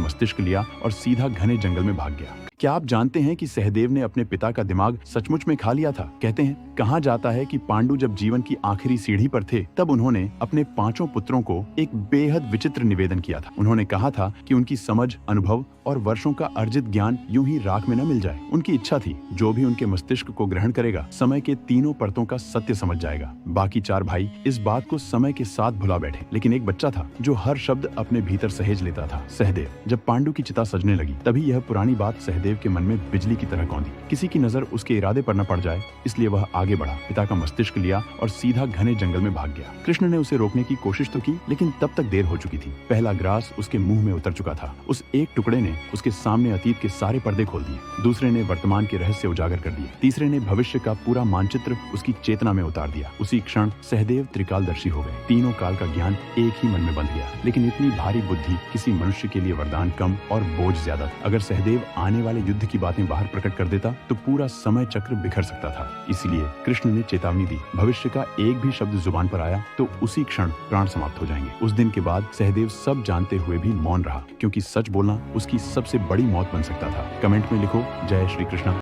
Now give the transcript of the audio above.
मस्तिष्क लिया और सीधा घने जंगल में भाग गया। क्या आप जानते हैं कि सहदेव ने अपने पिता का दिमाग सचमुच में खा लिया था? कहते हैं, कहा जाता है कि पांडु जब जीवन की आखिरी सीढ़ी पर थे तब उन्होंने अपने 5 पुत्रों को एक बेहद विचित्र निवेदन किया था। उन्होंने कहा था कि उनकी समझ, अनुभव और वर्षों का अर्जित ज्ञान यूं ही राख में न मिल जाए। उनकी इच्छा थी जो भी उनके मस्तिष्क को ग्रहण करेगा समय के तीनों परतों का सत्य समझ जाएगा। बाकी 4 भाई इस बात को समय के साथ भुला बैठे, लेकिन एक बच्चा था जो हर शब्द अपने भीतर सहेज लेता था, सहदेव। जब पांडु की चिता सजने लगी तभी यह पुरानी बात सहदेव के मन में बिजली की तरह कौंधी। किसी की नजर उसके इरादे पर न पड़ जाए इसलिए वह आगे बढ़ा, पिता का मस्तिष्क लिया और सीधा घने जंगल में भाग गया। कृष्ण ने उसे रोकने की कोशिश तो की, लेकिन तब तक देर हो चुकी थी। पहला ग्रास उसके मुंह में उतर चुका था। उस एक टुकड़े ने उसके सामने अतीत के सारे पर्दे खोल दिए। दूसरे ने वर्तमान के रहस्य उजागर कर दिए। तीसरे ने भविष्य का पूरा मानचित्र उसकी चेतना में उतार दिया। उसी क्षण सहदेव त्रिकालदर्शी हो गए। तीनों काल का ज्ञान एक ही मन में बंध गया। लेकिन इतनी भारी बुद्धि किसी मनुष्य के लिए वरदान कम और बोझ ज्यादा था। अगर सहदेव आने वाले युद्ध की बातें बाहर प्रकट कर देता तो पूरा समय चक्र बिखर सकता था। इसीलिए कृष्ण ने चेतावनी दी, भविष्य का एक भी शब्द जुबान पर आया तो उसी क्षण प्राण समाप्त हो जाएंगे। उस दिन के बाद सहदेव सब जानते हुए भी मौन रहा, क्योंकि सच बोलना उसकी सबसे बड़ी मौत बन सकता था। कमेंट में लिखो, जय श्री कृष्ण।